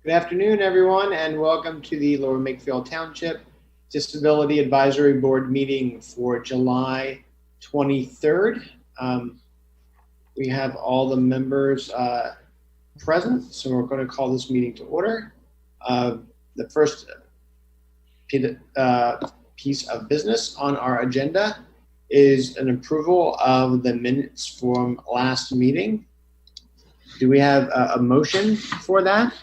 Good afternoon, everyone, and welcome to the Lower Makefield Township Disability Advisory Board meeting for July 23rd. We have all the members present, so we're going to call this meeting to order. The first piece of business on our agenda is an approval of the minutes from last meeting. Do we have a motion for that?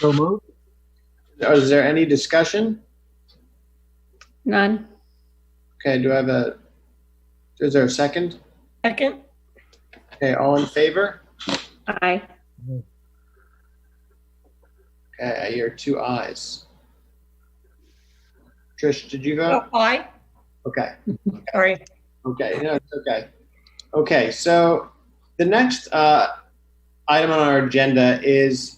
So moved. Is there any discussion? None. Okay, is there a second? Second. Okay, all in favor? Aye. Okay, I hear two ayes. Trish, did you vote? Oh, aye. Okay. Sorry. Okay, no, it's okay. Okay, so the next item on our agenda is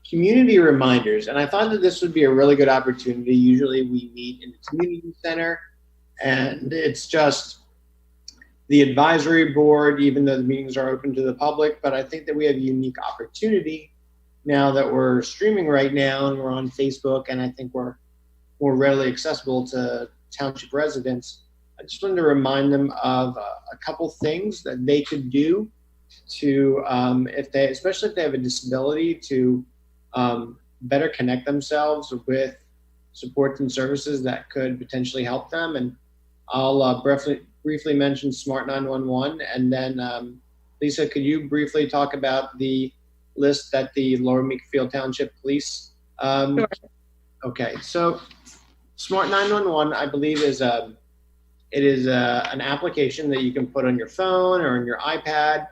community reminders, and I thought that this would be a really good opportunity. Usually we meet in the community center, and it's just the advisory board, even though the meetings are open to the public, but I think that we have a unique opportunity now that we're streaming right now and we're on Facebook, and I think we're more readily accessible to township residents. I just wanted to remind them of a couple things that they could do to, especially if they have a disability, to better connect themselves with supports and services that could potentially help them. And I'll briefly mention Smart 911, and then Lisa, could you briefly talk about the list that the Lower Makefield Township Police? Sure. Okay, so Smart 911, I believe, is an application that you can put on your phone or on your iPad,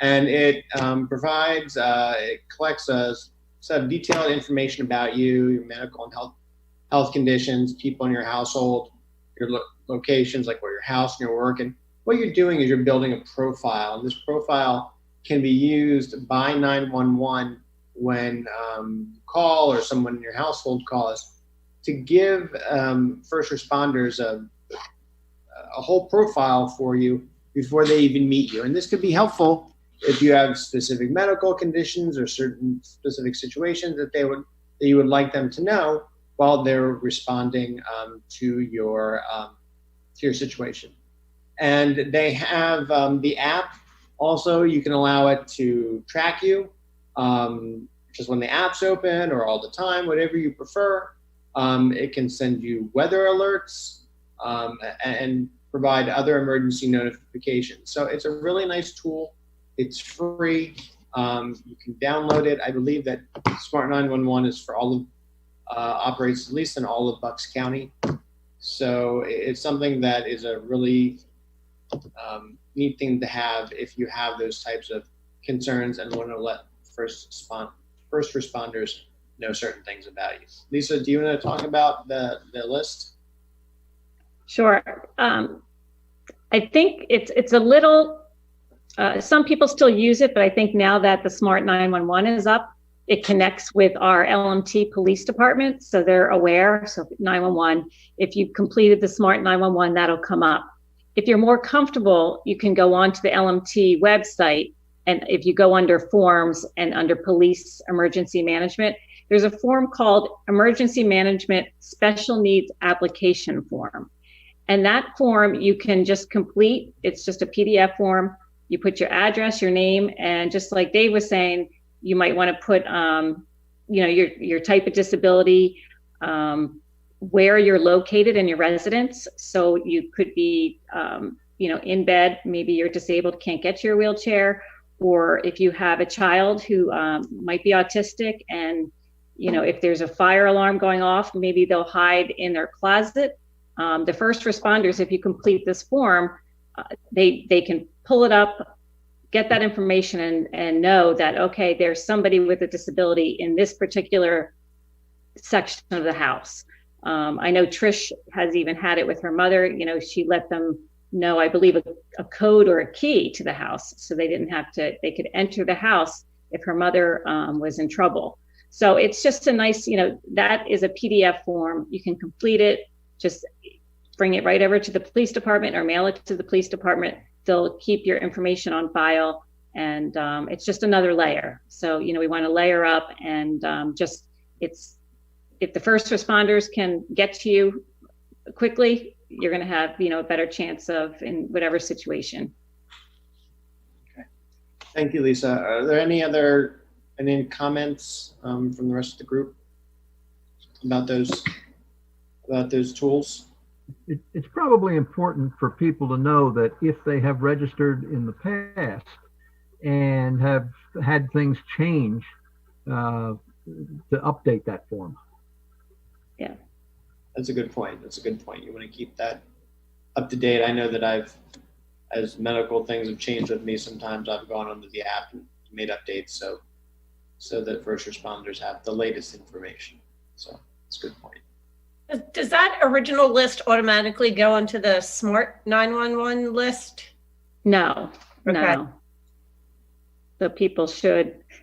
and it it collects a set of detailed information about you, your medical and health conditions, people in your household, your locations, like where your house and your work, and what you're doing is you're building a profile, and this profile can be used by 911 when you call or someone in your household calls to give first responders a whole profile for you before they even meet you. And this could be helpful if you have specific medical conditions or certain specific situations that you would like them to know while they're responding to your situation. And they have the app. Also, you can allow it to track you, just when the app's open or all the time, whatever you prefer. It can send you weather alerts and provide other emergency notifications. So it's a really nice tool. It's free. You can download it. I believe that Smart 911 is for operates at least in all of Bucks County. So it's something that is a really neat thing to have if you have those types of concerns and want to let first responders know certain things about you. Lisa, do you want to talk about the list? Sure. I think it's a little, some people still use it, but I think now that the Smart 911 is up, it connects with our LMT police department, so they're aware. So 911, if you've completed the Smart 911, that'll come up. If you're more comfortable, you can go onto the LMT website, and if you go under forms and under police emergency management, there's a form called Emergency Management Special Needs Application Form. And that form you can just complete. It's just a PDF form. You put your address, your name, and just like Dave was saying, you might want to put, your type of disability, where you're located in your residence. So you could be, in bed, maybe you're disabled, can't get to your wheelchair, or if you have a child who might be autistic, and if there's a fire alarm going off, maybe they'll hide in their closet. The first responders, if you complete this form, they can pull it up, get that information, and know that, okay, there's somebody with a disability in this particular section of the house. I know Trish has even had it with her mother. She let them know, I believe, a code or a key to the house, so they could enter the house if her mother was in trouble. So it's just a nice, that is a PDF form. You can complete it, just bring it right over to the police department or mail it to the police department. They'll keep your information on file, And it's just another layer. So, we want to layer up and if the first responders can get to you quickly, you're going to have, a better chance of in whatever situation. Okay. Thank you, Lisa. Are there any comments from the rest of the group about those tools? It's probably important for people to know that if they have registered in the past and have had things change, to update that form. Yeah. That's a good point. You want to keep that up to date. I know that as medical things have changed with me, sometimes I've gone onto the app and made updates so that first responders have the latest information. So it's a good point. Does that original list automatically go onto the Smart 911 list? No, Okay. no. So people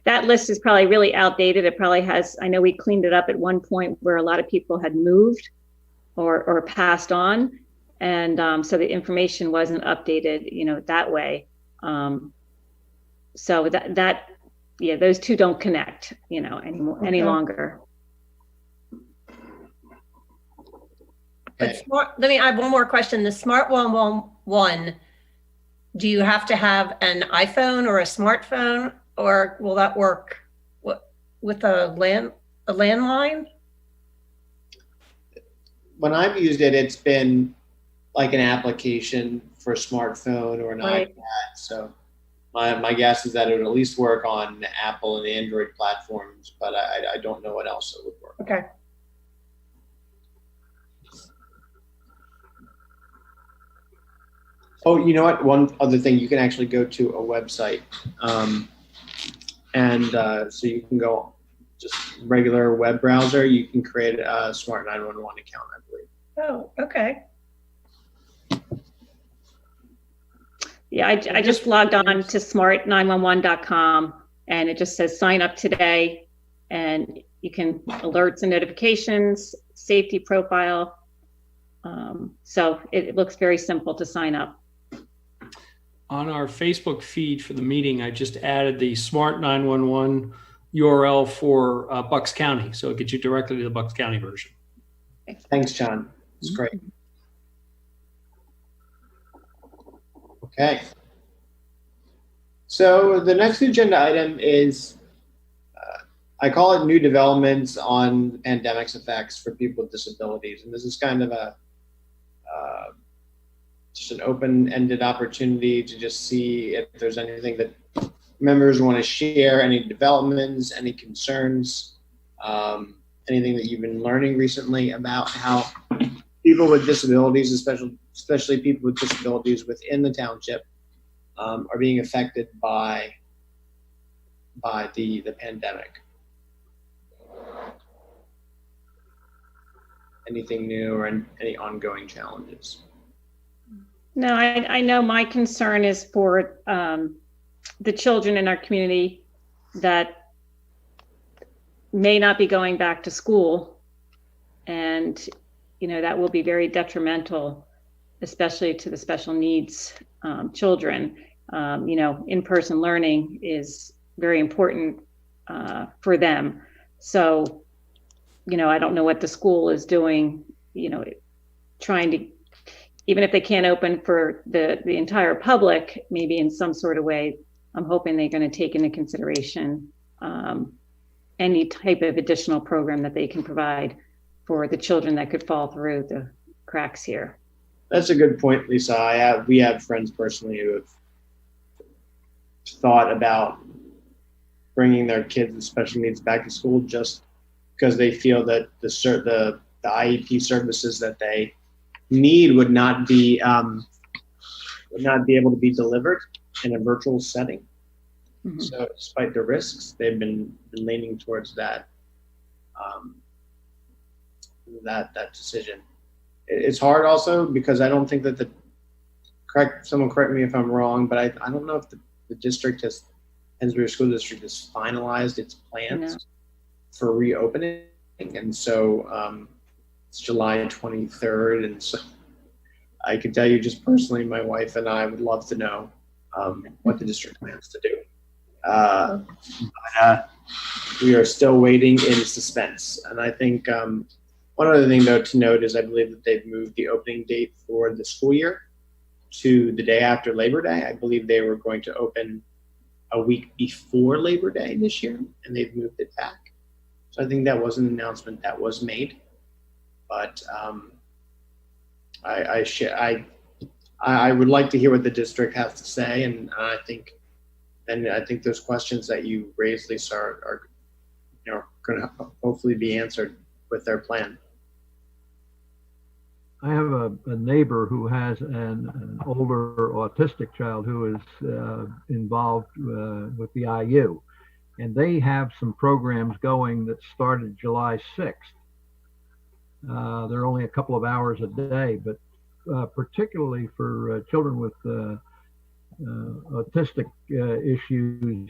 that list is probably really outdated. It probably I know we cleaned it up at one point where a lot of people had moved or passed on. And so the information wasn't updated, that way. So those two don't connect, any longer. But I have one more question. The Smart 111, do you have to have an iPhone or a smartphone, or will that work with a landline? When I've used it, it's been like an application for a smartphone or an Right. iPad. So my guess is that it would at least work on Apple and Android platforms, but I don't know what else it would work. Okay. Oh, you know what? One other thing, you can actually go to a website, so you can go just regular web browser. You can create a Smart 911 account, I believe. Oh, okay. Yeah, I just logged on to smart911.com and it just says sign up today, and you can alerts and notifications, safety profile. So it looks very simple to sign up. On our Facebook feed for the meeting, I just added the Smart 911 URL for Bucks County. So it gets you directly to the Bucks County version. Thanks, John. It's great. Okay. So the next agenda item is, I call it new developments on the pandemic's effects for people with disabilities. And this is kind of just an open-ended opportunity to just see if there's anything that members want to share, any developments, any concerns, anything that you've been learning recently about how people with disabilities, especially people with disabilities within the township, are being affected by the pandemic. Anything new or any ongoing challenges? No, I know my concern is for the children in our community that may not be going back to school, and that will be very detrimental, especially to the special needs children. In-person learning is very important for them. So, I don't know what the school is doing, trying to, even if they can't open for the entire public, maybe in some sort of way, I'm hoping they're going to take into consideration any type of additional program that they can provide for the children that could fall through the cracks here. That's a good point, Lisa. We have friends personally who have thought about bringing their kids with special needs back to school just because they feel that the IEP services that they need would not be able to be delivered in a virtual setting. Mm-hmm. So despite the risks, they've been leaning towards that decision. It's hard also because I don't think that someone correct me if I'm wrong, but I don't know if the district Ensbury School District has finalized its plans for reopening. And so it's July 23rd. And so I can tell you just personally, my wife and I would love to know what the district plans to do. We are still waiting in suspense. And I think one other thing, though, to note is I believe that they've moved the opening date for the school year to the day after Labor Day. I believe they were going to open a week before Labor Day this year, and they've moved it back. So I think that was an announcement that was made. But I would like to hear what the district has to say, and I think those questions that you raised, Lisa, are going to hopefully be answered with their plan. I have a neighbor who has an older autistic child who is involved with the IU, and they have some programs going that started July 6th. They're only a couple of hours a day, but particularly for children with autistic issues,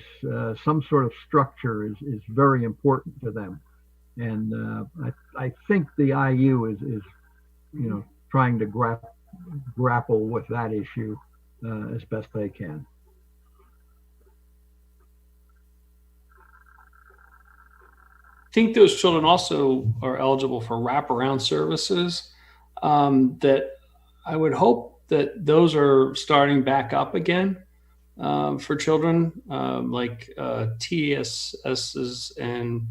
some sort of structure is very important to them. And I think the IU is trying to grapple with that issue as best they can. I think those children also are eligible for wraparound services that I would hope that those are starting back up again for children like TSSs and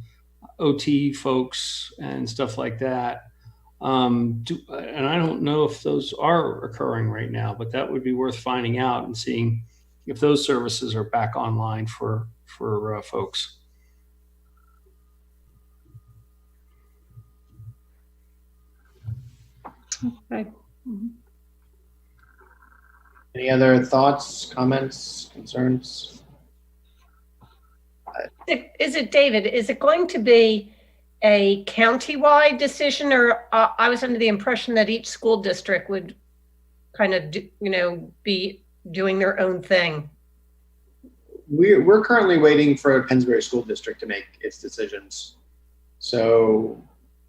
OT folks and stuff like that. And I don't know if those are occurring right now, but that would be worth finding out and seeing if those services are back online for folks. Okay. Any other thoughts, comments, concerns? Is it, David, is it going to be a county-wide decision, or I was under the impression that each school district would kind of, be doing their own thing? We're currently waiting for Pennsbury School District to make its decisions. So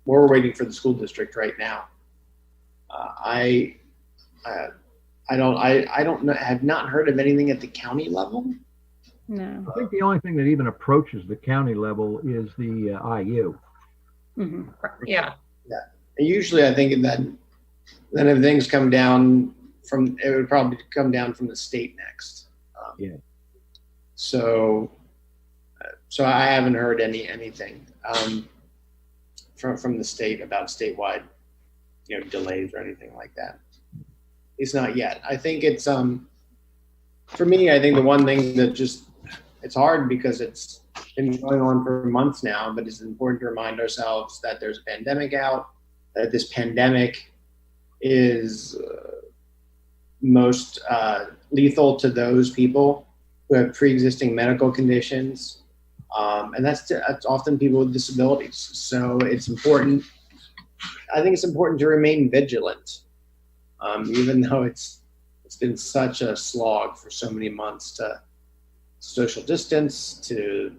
we're waiting for the school district right now. I have not heard of anything at the county level. No. I think the only thing that even approaches the county level is the IU. Mm-hmm. Yeah. Usually I think that then if things come down it would probably come down from the state next. Yeah. So I haven't heard anything from the state about statewide, delays or anything like that. It's not yet. I think it's for me, I think the one thing that it's hard because it's been going on for months now, but it's important to remind ourselves that there's a pandemic out, that this pandemic is most lethal to those people who have pre-existing medical conditions. And that's often people with disabilities. So it's important. I think it's important to remain vigilant, even though it's been such a slog for so many months to social distance, to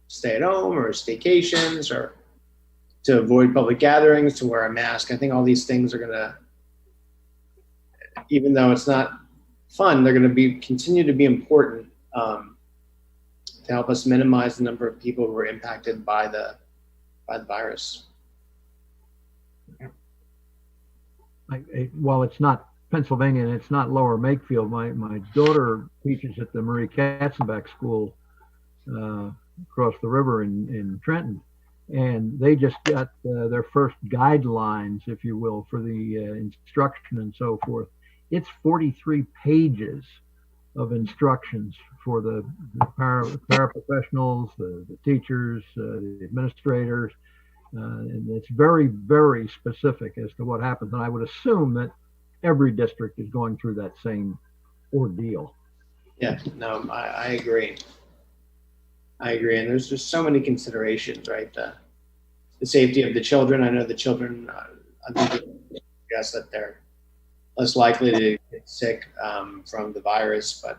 stay at home or staycations, or to avoid public gatherings, to wear a mask. I think all these things are gonna, even though it's not fun, they're gonna continue to be important to help us minimize the number of people who are impacted by the virus. While it's not Pennsylvania and it's not Lower Makefield, my daughter teaches at the Marie Katzenbach School across the river in Trenton, and they just got their first guidelines, if you will, for the instruction and so forth. It's 43 pages of instructions for the paraprofessionals, the teachers, the administrators. And it's very, very specific as to what happens. And I would assume that every district is going through that same ordeal. Yeah, no, I agree. And there's just so many considerations, right? The safety of the children. I know the children, I think guess that they're less likely to get sick from the virus, but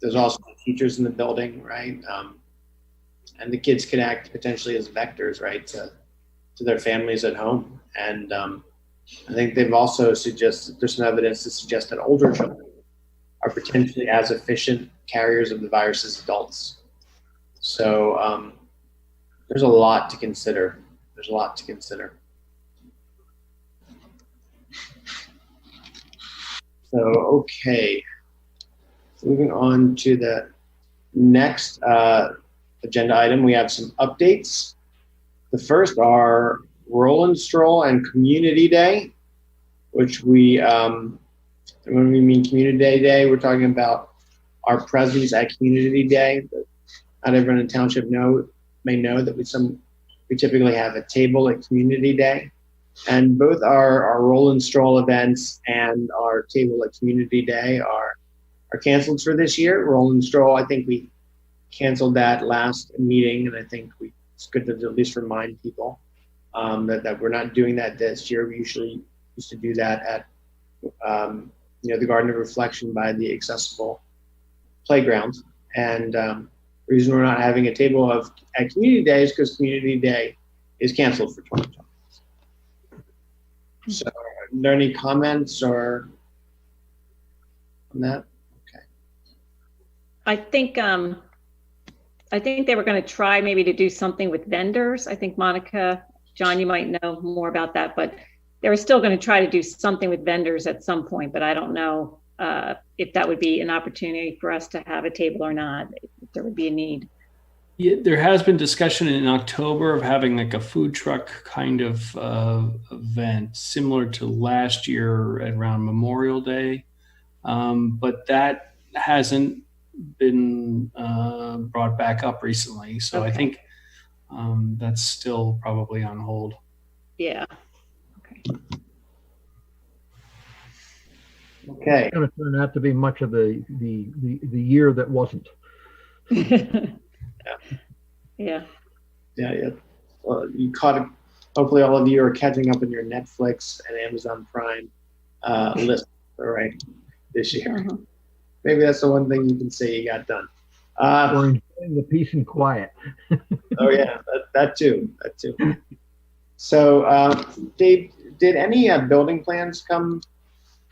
there's also teachers in the building, right? And the kids can act potentially as vectors, right, to their families at home. And I think they've also suggested, there's some evidence to suggest that older children are potentially as efficient carriers of the virus as adults. So there's a lot to consider. There's a lot to consider. So, okay. Moving on to the next agenda item, we have some updates. The first are Roll and Stroll and Community Day, which we, when we mean Community Day, we're talking about our presence at Community Day. Not everyone in the township may know that we typically have a table at Community Day. And both our Roll and Stroll events and our table at Community Day are canceled for this year. Roll and Stroll, I think we canceled that last meeting, and I think it's good to at least remind people that we're not doing that this year. We usually used to do that at the Garden of Reflection by the accessible playgrounds. And the reason we're not having a table at Community Day is because Community Day is canceled for 2020. So, are there any comments or on that? I think they were going to try maybe to do something with vendors. I think Monica, John, you might know more about that, but they were still going to try to do something with vendors at some point, but I don't know if that would be an opportunity for us to have a table or not, if there would be a need. Yeah, there has been discussion in October of having like a food truck kind of event similar to last year around Memorial Day, but that hasn't been brought back up recently. So okay. I think that's still probably on hold. Yeah. Okay. Okay. It's going to turn out to be much of the year that wasn't. Yeah. You caught it. Hopefully all of you are catching up on your Netflix and Amazon Prime list, all right, this year. Uh-huh. Maybe that's the one thing you can say you got done. Or enjoying the peace and quiet. Oh yeah, that too. So, Dave, did any building plans come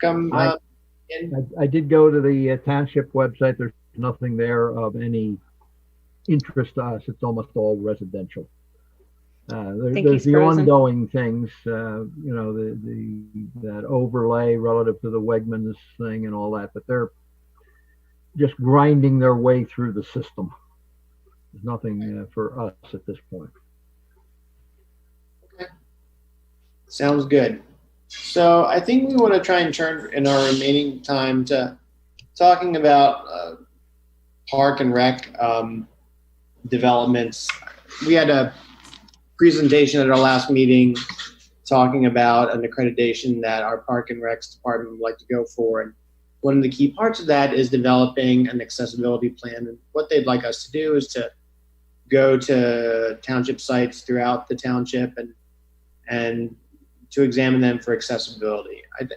in? I did go to the township website. There's nothing there of any interest to us. It's almost all residential. There's the ongoing things, that overlay relative to the Wegmans thing and all that, but they're just grinding their way through the system. There's nothing for us at this point. Okay. Sounds good. So I think we want to try and turn in our remaining time to talking about park and rec developments. We had a presentation at our last meeting talking about an accreditation that our park and recs department would like to go for. And one of the key parts of that is developing an accessibility plan. And what they'd like us to do is to go to township sites throughout the township and to examine them for accessibility. I'd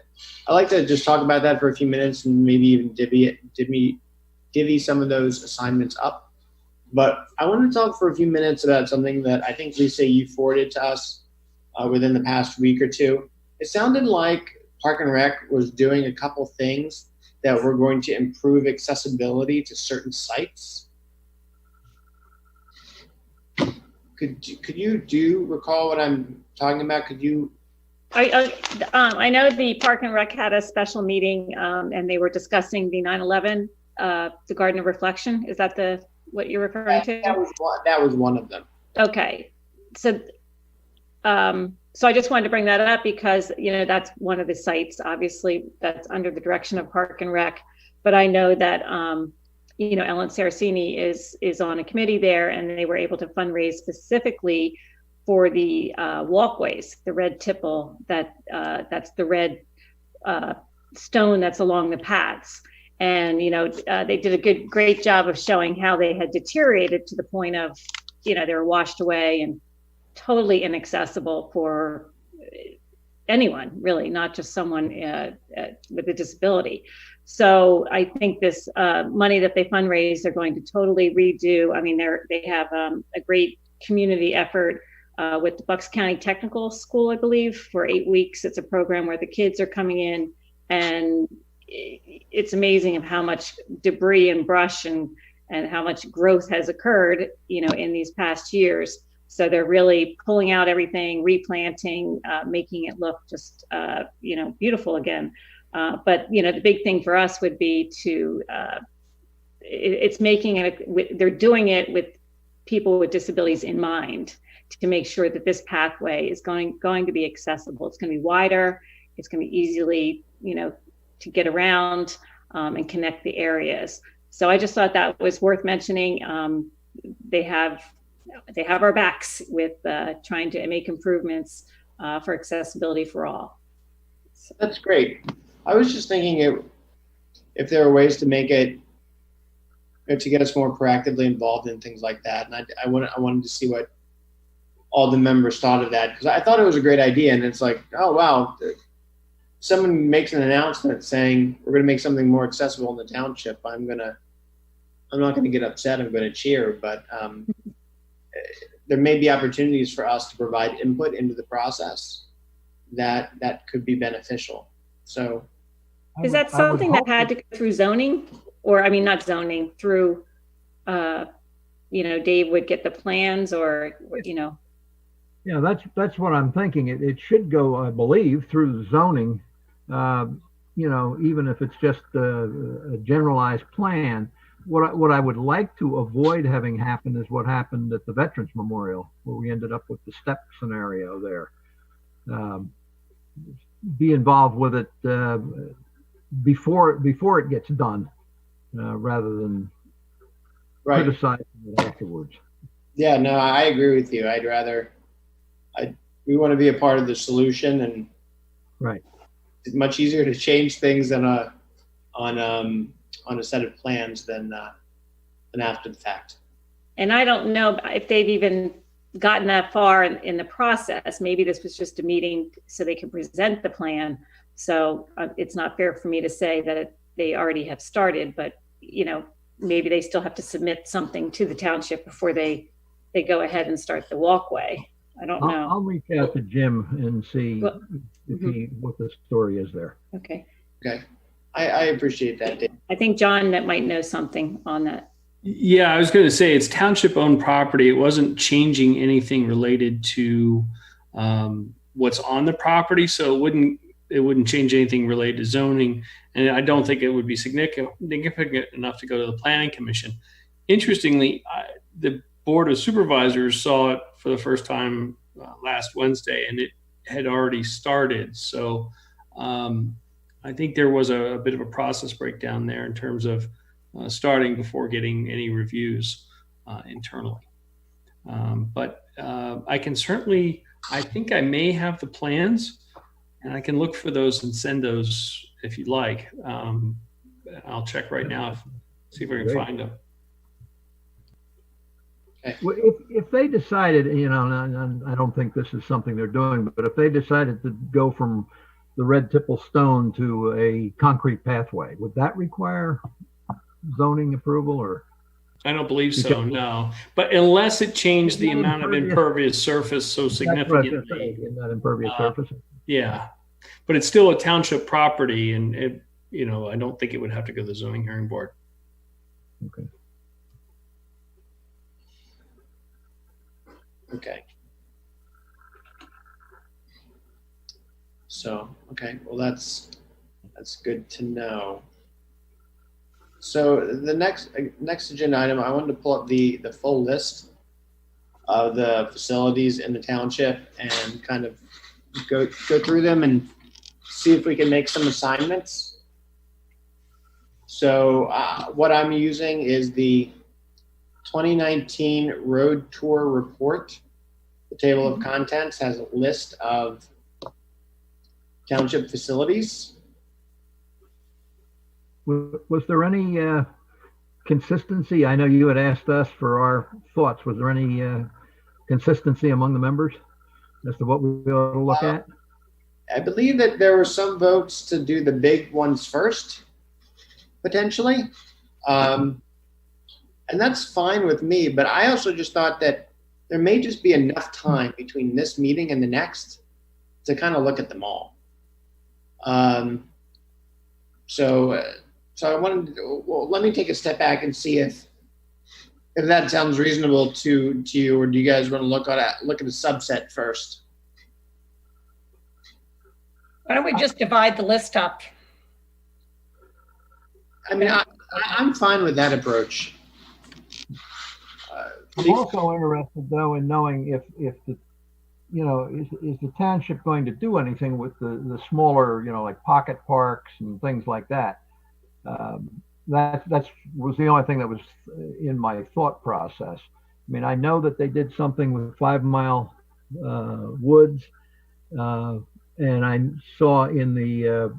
like to just talk about that for a few minutes and maybe even divvy some of those assignments up. But I want to talk for a few minutes about something that I think, Lisa, you forwarded to us within the past week or two. It sounded like Park and Rec was doing a couple things that were going to improve accessibility to certain sites. Could you recall what I'm talking about? Could you? I know the Park and Rec had a special meeting and they were discussing the 9/11, the Garden of Reflection. Is that what you're referring to? That was one of them. Okay, so I just wanted to bring that up because that's one of the sites, obviously, that's under the direction of Park and Rec. But I know that Ellen Saracini is on a committee there, and they were able to fundraise specifically for the walkways, the red tipple that's the red stone that's along the paths. And they did a great job of showing how they had deteriorated to the point of they were washed away and totally inaccessible for anyone, really, not just someone with a disability. So I think this money that they fundraised, they're going to totally redo. I mean, they have a great community effort with the Bucks County Technical School, I believe, for 8 weeks. It's a program where the kids are coming in and it's amazing of how much debris and brush and how much growth has occurred, in these past years. So they're really pulling out everything, replanting, making it look just, beautiful again. But, the big thing for us would be to, it's making it, they're doing it with people with disabilities in mind, to make sure that this pathway is going to be accessible. It's going to be wider. It's going to be easily, to get around and connect the areas. So I just thought that was worth mentioning. They have our backs with trying to make improvements for accessibility for all. So. That's great. I was just thinking if there are ways to make it, to get us more proactively involved in things like that. And I wanted to see what all the members thought of that, because I thought it was a great idea. And it's like, oh, wow, someone makes an announcement saying we're going to make something more accessible in the township. I'm not going to get upset. I'm going to cheer, but there may be opportunities for us to provide input into the process that could be beneficial. So, is that something that had to go through zoning, or I mean, not zoning, through, Dave would get the plans, or. Yeah, that's what I'm thinking. It should go, I believe, through zoning. Even if it's just a generalized plan. What I would like to avoid having happen is what happened at the Veterans Memorial, where we ended up with the step scenario there. Be involved with it before it gets done, rather than criticizing it afterwards. Yeah, no, I agree with you. We want to be a part of the solution, and right. It's much easier to change things on a set of plans than after the fact. And I don't know if they've even gotten that far in the process. Maybe this was just a meeting so they can present the plan. So it's not fair for me to say that they already have started, but maybe they still have to submit something to the township before they go ahead and start the walkway. I don't know. I'll reach out to Jim and see what the story is there. Okay. I appreciate that, Dave. I think John might know something on that. Yeah, I was going to say it's township-owned property. It wasn't changing anything related to what's on the property, so it wouldn't change anything related to zoning, and I don't think it would be significant enough to go to the Planning Commission. Interestingly, the Board of Supervisors saw it for the first time last Wednesday, and it had already started. So I think there was a bit of a process breakdown there in terms of starting before getting any reviews internally. But I can certainly, I think I may have the plans, and I can look for those and send those if you'd like. I'll check right now, see if I can find them. Well, if they decided, and I don't think this is something they're doing, but if they decided to go from the red tipple stone to a concrete pathway, would that require zoning approval, or? I don't believe so, no. But unless it changed the amount of impervious surface so significantly. In that impervious surface? Yeah, but it's still a township property, and I don't think it would have to go to the zoning hearing board. Okay. So, well, that's good to know. So the next agenda item, I wanted to pull up the full list of the facilities in the township and kind of go through them and see if we can make some assignments. So what I'm using is the 2019 Road Tour Report. The table of contents has a list of township facilities. Was there any consistency? I know you had asked us for our thoughts. Was there any consistency among the members as to what we ought to look at? I believe that there were some votes to do the big ones first, potentially. And that's fine with me, but I also just thought that there may just be enough time between this meeting and the next to kind of look at them all. So I wanted to, well, let me take a step back and see if that sounds reasonable to you, or do you guys want to look at a subset first? Why don't we just divide the list up? I mean, I'm fine with that approach. I'm also interested, though, in knowing if the, is the township going to do anything with the smaller, like pocket parks and things like that? That was the only thing that was in my thought process. I mean, I know that they did something with 5 Mile Woods, and I saw in the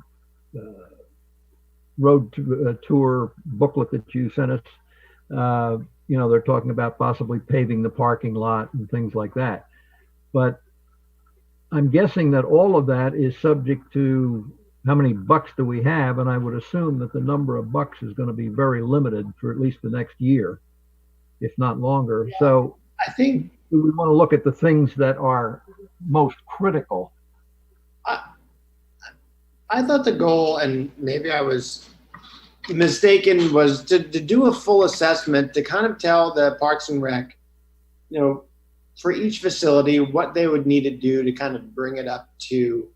road tour booklet that you sent us, they're talking about possibly paving the parking lot and things like that. But I'm guessing that all of that is subject to how many bucks do we have, and I would assume that the number of bucks is going to be very limited for at least the next year, if not longer. Yeah. So I think we want to look at the things that are most critical. I thought the goal, and maybe I was mistaken, was to do a full assessment to kind of tell the Parks and Rec, for each facility, what they would need to do to kind of bring it up to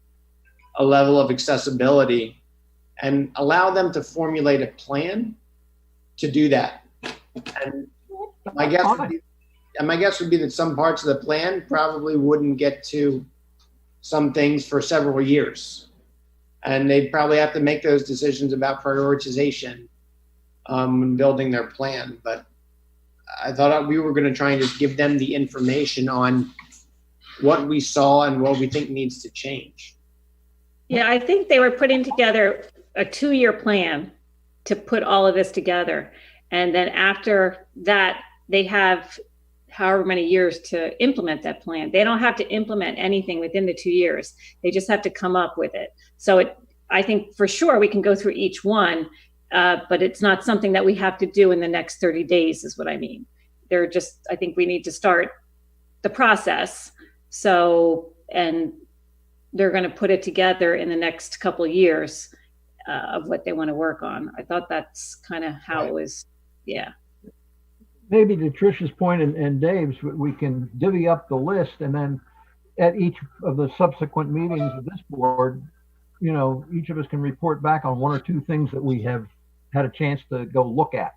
a level of accessibility, and allow them to formulate a plan to do that. And my guess would be that some parts of the plan probably wouldn't get to some things for several years. And they'd probably have to make those decisions about prioritization when building their plan. But I thought we were going to try and just give them the information on what we saw and what we think needs to change. Yeah, I think they were putting together a 2-year plan to put all of this together. And then after that, they have however many years to implement that plan. They don't have to implement anything within the 2 years. They just have to come up with it. So I think for sure we can go through each one, but it's not something that we have to do in the next 30 days is what I mean. I think we need to start the process. And they're going to put it together in the next couple of years of what they want to work on. I thought that's kind of how it was. Yeah. Maybe to Trish's point and Dave's, we can divvy up the list, and then at each of the subsequent meetings of this board, each of us can report back on 1 or 2 things that we have had a chance to go look at.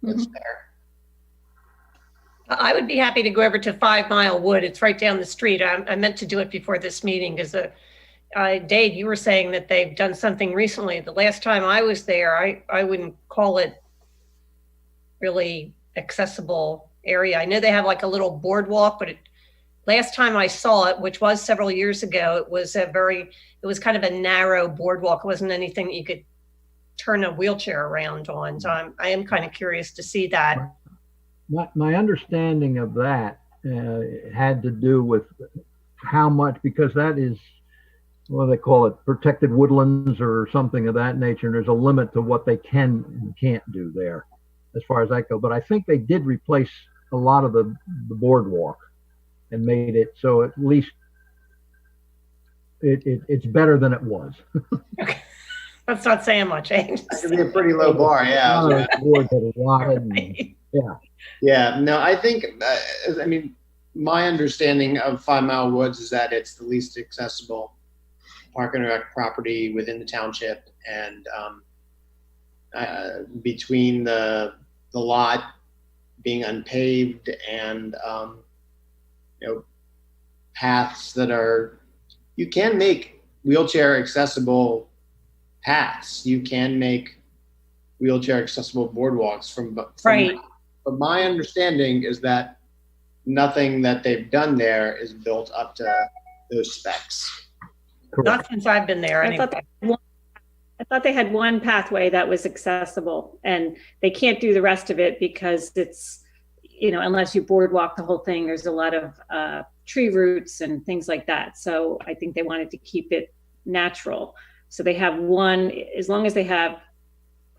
That's fair. I would be happy to go over to 5 Mile Wood. It's right down the street. I meant to do it before this meeting because Dave, you were saying that they've done something recently. The last time I was there, I wouldn't call it really accessible area. I know they have like a little boardwalk, but last time I saw it, which was several years ago, it was kind of a narrow boardwalk. It wasn't anything that you could turn a wheelchair around on. So I am kind of curious to see that. My understanding of that had to do with how much, because that is, what do they call it, protected woodlands or something of that nature. And there's a limit to what they can and can't do there as far as that goes. But I think they did replace a lot of the boardwalk and made it so at least it's better than it was. Okay. That's not saying much, eh? That could be a pretty low bar, yeah. Yeah, no, I think, my understanding of 5 Mile Woods is that it's the least accessible Park and Rec property within the township, and between the lot being unpaved and paths that you can make wheelchair accessible paths. You can make wheelchair accessible boardwalks from right. But my understanding is that nothing that they've done there is built up to those specs. Correct. Not since I've been there. Anyway. I thought they had one pathway that was accessible, and they can't do the rest of it because it's, unless you boardwalk the whole thing, there's a lot of tree roots and things like that. So I think they wanted to keep it natural. So they have one, as long as they have,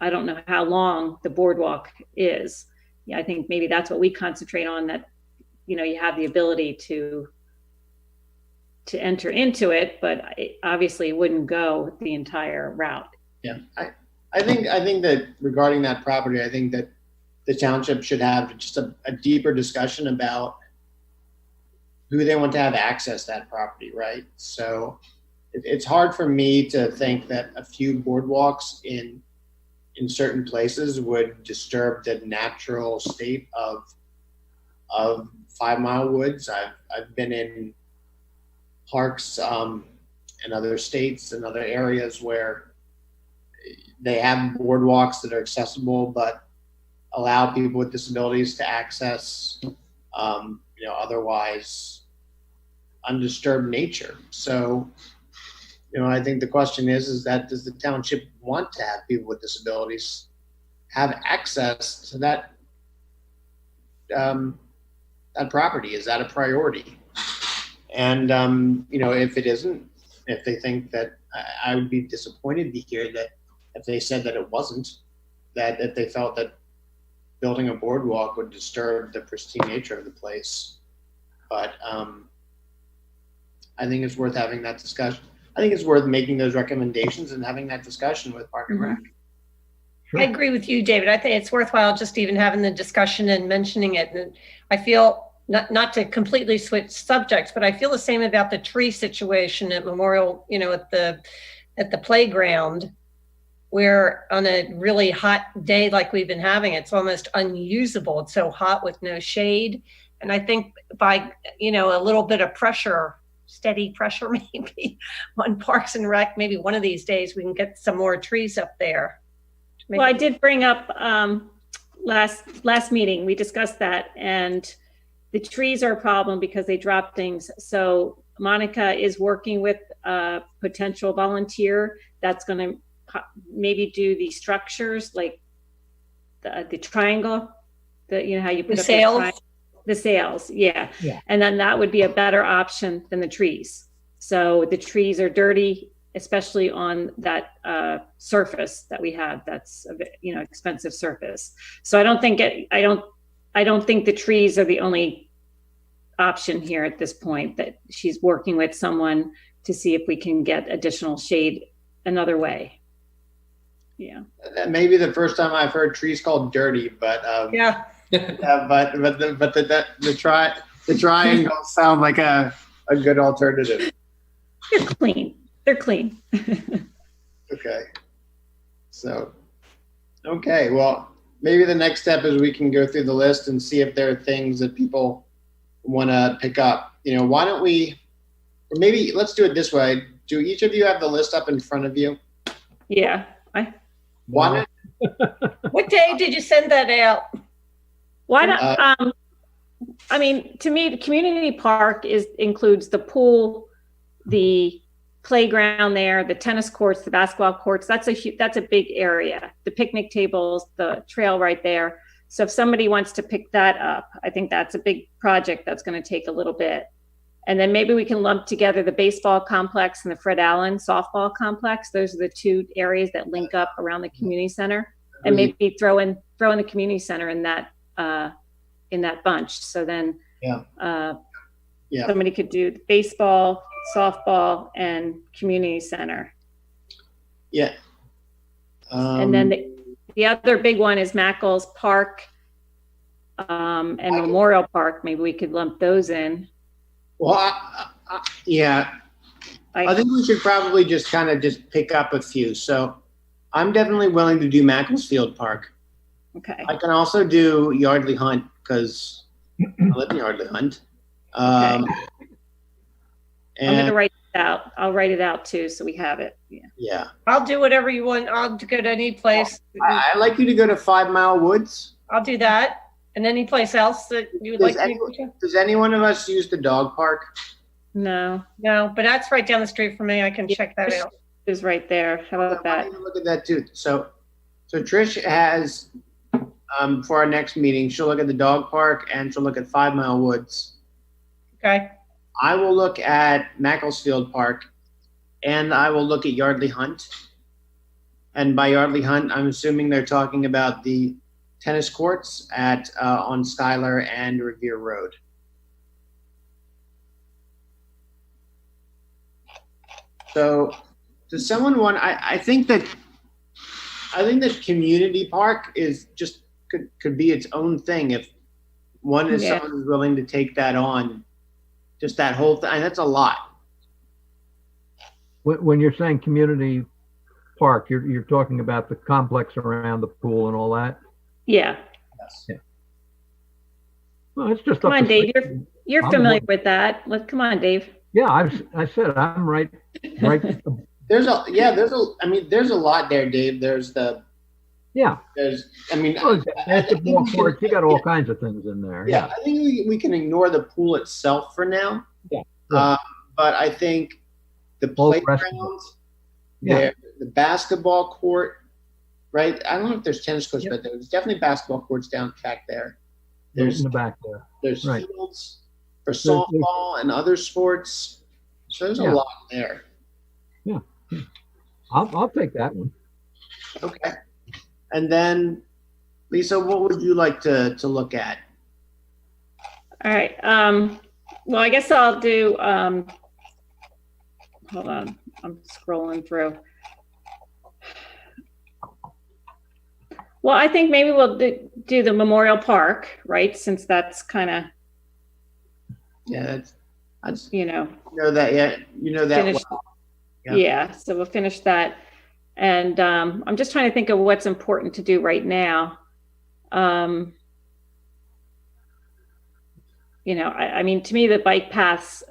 I don't know how long the boardwalk is. Yeah, I think maybe that's what we concentrate on, that, you have the ability to to enter into it, but it obviously wouldn't go the entire route. Yeah, I think that regarding that property, I think that the township should have just a deeper discussion about who they want to have access to that property, right? So it's hard for me to think that a few boardwalks in certain places would disturb the natural state of 5 Mile Woods. I've been in parks in other states and other areas where they have boardwalks that are accessible but allow people with disabilities to access otherwise undisturbed nature. So I think the question is that does the township want to have people with disabilities have access to that property? Is that a priority? And if it isn't, if they think that, I would be disappointed to hear that if they said that it wasn't, that if they felt that building a boardwalk would disturb the pristine nature of the place. But I think it's worth having that discussion. I think it's worth making those recommendations and having that discussion with Park and Rec. I agree with you, David. I think it's worthwhile just even having the discussion and mentioning it. And I feel, not to completely switch subjects, but I feel the same about the tree situation at Memorial, at the playground, where on a really hot day like we've been having, it's almost unusable. It's so hot with no shade. And I think by, a little bit of pressure, steady pressure maybe on Parks and Rec, maybe one of these days we can get some more trees up there. Well, I did bring up last meeting, we discussed that, and the trees are a problem because they drop things. So Monica is working with a potential volunteer that's going to maybe do the structures, like the triangle, how you put The up sails. the sails, yeah. Yeah. And then that would be a better option than the trees. So the trees are dirty, especially on that surface that we have. That's a expensive surface. So I don't think the trees are the only option here at this point. That she's working with someone to see if we can get additional shade another way. Yeah. That may be the first time I've heard trees called dirty, but Yeah. but the triangles sound like a good alternative. They're clean. They're clean. Okay. So, okay. Well, maybe the next step is we can go through the list and see if there are things that people want to pick up. Why don't we, or maybe let's do it this way. Do each of you have the list up in front of you? Yeah. Why What day did you send that out? Why not? To me, the community park includes the pool, the playground there, the tennis courts, the basketball courts. That's a big area. The picnic tables, the trail right there. So if somebody wants to pick that up, I think that's a big project that's going to take a little bit. And then maybe we can lump together the baseball complex and the Fred Allen softball complex. Those are the two areas that link up around the community center, and maybe throw in the community center in that bunch. So then somebody could do baseball, softball, and community center. Yeah. And then the other big one is Mackles Park and Memorial Park. Maybe we could lump those in. Well, I think we should probably just pick up a few. So I'm definitely willing to do Makefield Park. Okay. I can also do Yardley Hunt because I live in Yardley Hunt. Okay. And I'm going to write it out. I'll write it out too, so we have it. Yeah. I'll do whatever you want. I'll go to any place. I'd like you to go to 5 Mile Woods. I'll do that. And any place else that you would like me to go to? Does anyone of us use the dog park? No, No, but that's right down the street from me. I can check that out. it's right there. How about Why that? don't you look at that too. So Trish has, for our next meeting, she'll look at the dog park and she'll look at 5 Mile Woods. Okay. I will look at Macclesfield Park and I will look at Yardley Hunt. And by Yardley Hunt, I'm assuming they're talking about the tennis courts on Schuyler and Revere Road. So, does someone want? I think that community park is just could be its own thing if someone is willing to take that on. Just that whole thing. That's a lot. When you're saying community park, you're talking about the complex around the pool and all that? Yeah. Yes. Yeah. Well, it's just Come up on, to Dave. state. You're familiar with that. Come on, Dave. Yeah, I said I'm right. There's a lot there, Dave. There's basketball courts. You got all kinds of things in there. Yeah, I think we can ignore the pool itself for now. Yeah. But I think the playgrounds, the basketball court, right? I don't know if there's tennis courts, but there's definitely basketball courts down back there. There's in the back there. There's fields for softball and other sports. So there's a lot there. Yeah. I'll take that one. Okay. And then, Lisa, what would you like to look at? All right. Well, I guess I'll do, hold on. I'm scrolling through. Well, I think maybe we'll do the Memorial Park, right? Since that's kind of, that's you know that, yeah, you know that well. Yeah, so we'll finish that. And I'm just trying to think of what's important to do right now. I mean, to me, the bike paths,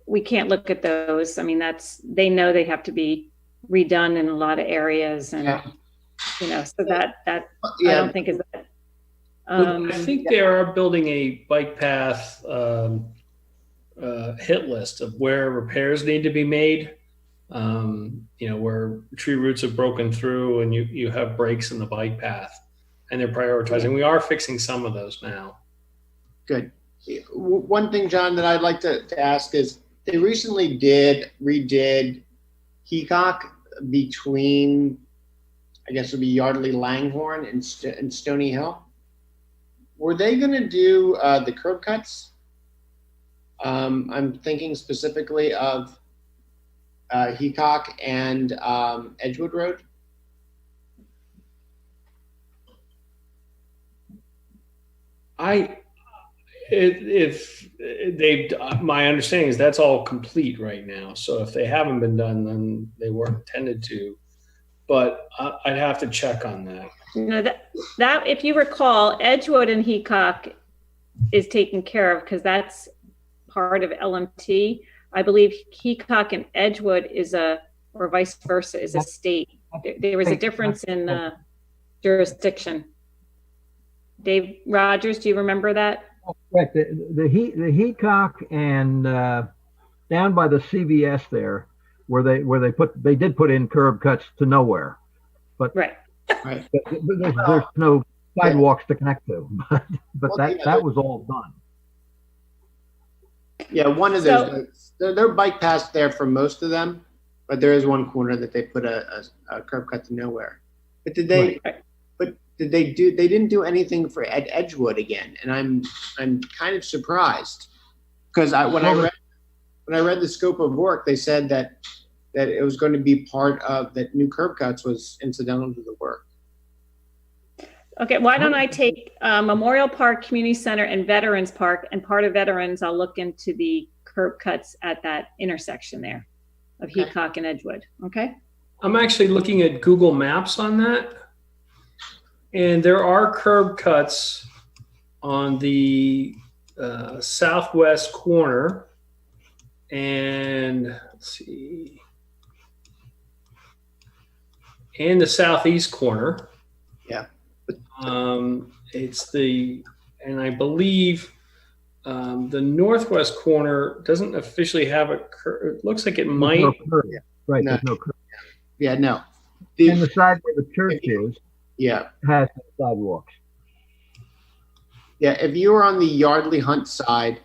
we can't look at those. I mean, they know they have to be redone in a lot of areas, and so that I don't think is that. I think they are building a bike path hit list of where repairs need to be made. Where tree roots have broken through and you have breaks in the bike path, and they're prioritizing. We are fixing some of those now. Good. One thing, John, that I'd like to ask is they recently redid Heacock between, I guess it would be Yardley Langhorne and Stony Hill. Were they going to do the curb cuts? I'm thinking specifically of Heacock and Edgewood Road. My understanding is that's all complete right now. So if they haven't been done, then they weren't intended to. But I'd have to check on that. That if you recall, Edgewood and Heacock is taken care of because that's part of LMT. I believe Heacock and Edgewood or vice versa, is a state. There was a difference in jurisdiction. Dave Rogers, do you remember that? Right. The Heacock and down by the CVS there, where they did put in curb cuts to nowhere, but right. There's no sidewalks to connect to, but that was all done. Yeah, one of those. There are bike paths there for most of them, but there is one corner that they put a curb cut to nowhere. But did they? Right. But did they do? They didn't do anything for Edgewood again, and I'm kind of surprised because when I read the scope of work, they said that it was going to be part of that new curb cuts was incidental to the work. Okay, why don't I take Memorial Park, Community Center, and Veterans Park, and part of Veterans, I'll look into the curb cuts at that intersection there of Heacock and Edgewood, okay? I'm actually looking at Google Maps on that, and there are curb cuts on the southwest corner, and let's see, and the southeast corner. Yeah. And I believe the northwest corner doesn't officially have a curve. It looks like it might. No curve. Right, there's no curve. Yeah, no. And the side where the church is, has sidewalks. Yeah, if you were on the Yardley Hunt side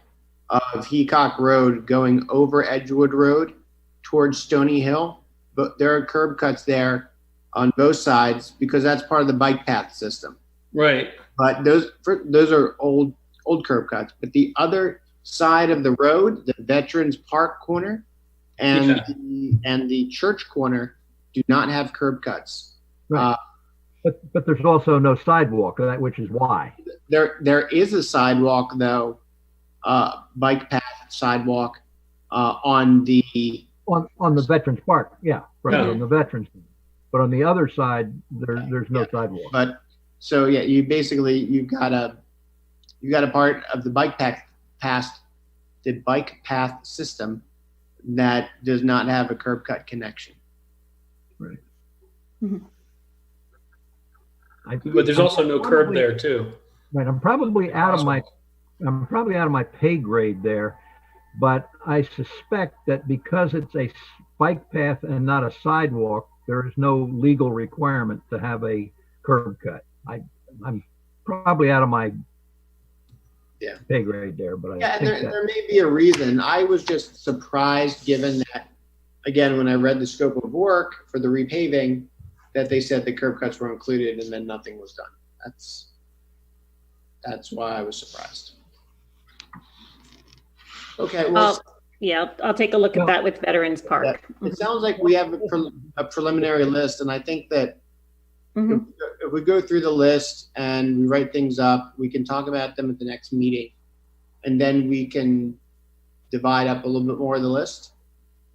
of Heacock Road going over Edgewood Road towards Stony Hill, but there are curb cuts there on both sides because that's part of the bike path system. Right. But those are old curb cuts. But the other side of the road, the Veterans Park corner, and Yeah. the church corner do not have curb cuts. Right. But there's also no sidewalk, which is why. There is a sidewalk though, bike path sidewalk on the On the Veterans Park, yeah, right, Yeah. on the Veterans. But on the other side, there's no sidewalk. But so yeah, you've got a part of the bike path system that does not have a curb cut connection. Right. Mhm. But there's also no curb there too. Right, I'm probably out of my pay grade there, but I suspect that because it's a bike path and not a sidewalk, there is no legal requirement to have a curb cut. I'm probably out of my pay grade there, but Yeah, I and think there may be a reason. I was just surprised, given that, again, when I read the scope of work for the repaving, that they said the curb cuts were included and then nothing was done. That's why I was surprised. Okay, well, I'll take a look at that with Veterans Park. it sounds like we have a preliminary list, and I think that Mhm. if we go through the list and we write things up, we can talk about them at the next meeting, and then we can divide up a little bit more of the list.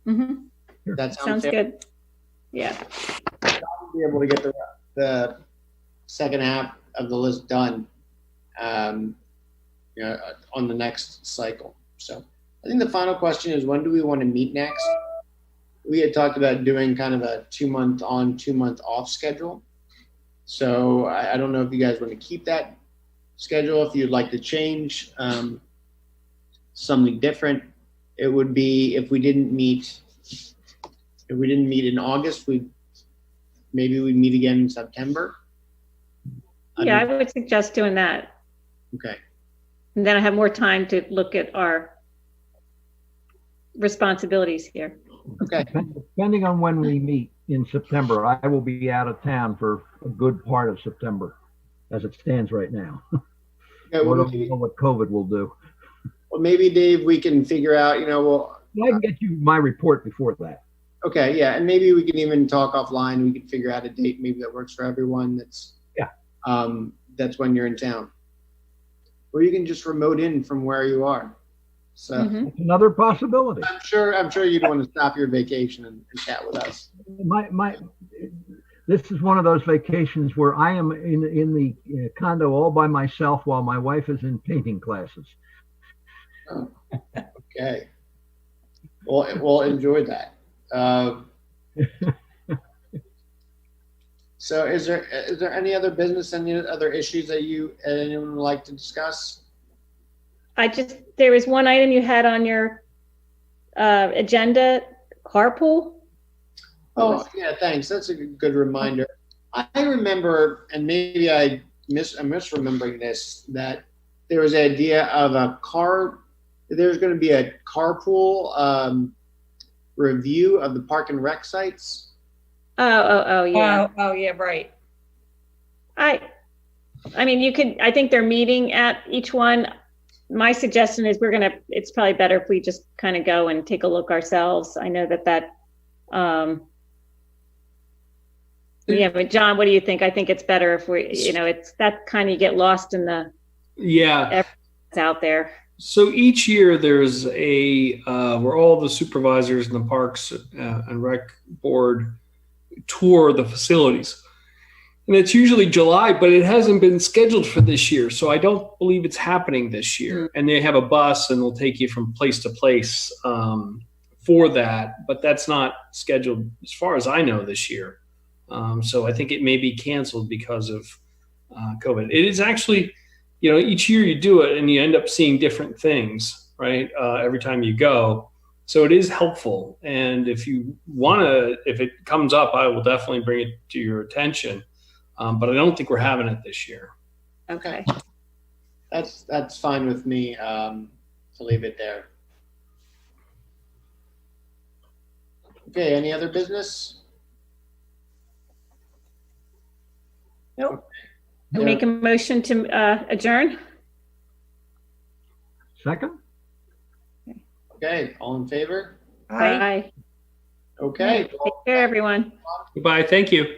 Mhm. That Sounds fair? good. Yeah. I'll be able to get the second half of the list done, on the next cycle. So I think the final question is, when do we want to meet next? We had talked about doing kind of a 2-month on, 2-month off schedule. So I don't know if you guys want to keep that schedule. If you'd like to change something different, it would be if we didn't meet in August, we'd meet again in September. Yeah, I would suggest doing that. Okay. And then I have more time to look at our responsibilities here. Okay. depending on when we meet in September, I will be out of town for a good part of September, as it stands right now. Okay, We well, don't know what COVID will do. maybe Dave, we can figure out, I can get you my report before that. okay, yeah, and maybe we can even talk offline. We can figure out a date maybe that works for everyone. That's when you're in town, or you can just remote in from where you are. So Mhm. It's another possibility. I'm sure you'd want to stop your vacation and chat with us. This is one of those vacations where I am in the condo all by myself while my wife is in painting classes. Oh, okay. We'll enjoy that. So is there any other business, any other issues that anyone would like to discuss? There was one item you had on your agenda, carpool. Oh, yeah, thanks. That's a good reminder. I remember, and maybe I'm misremembering this, that there was an idea of there's going to be a carpool review of the park and rec sites. Oh, yeah. Oh, yeah, right. I mean, I think they're meeting at each one. My suggestion is it's probably better if we just kind of go and take a look ourselves. I know that, yeah, but John, what do you think? I think it's better if it's that kind of, you get lost in the, it's out there. So each year there's where all the supervisors in the parks and rec board tour the facilities. And it's usually July, but it hasn't been scheduled for this year. So I don't believe it's happening this year. And they have a bus and they'll take you from place to place for that. But that's not scheduled as far as I know this year. So I think it may be canceled because of COVID. It is actually, each year you do it and you end up seeing different things, right? Every time you go. So it is helpful. And if it comes up, I will definitely bring it to your attention. But I don't think we're having it this year. Okay. That's fine with me, to leave it there. Okay, any other business? Nope. I'll make a motion to adjourn. Second? Okay, all in favor? Bye. Bye. Okay. Take care, everyone. Goodbye. Thank you.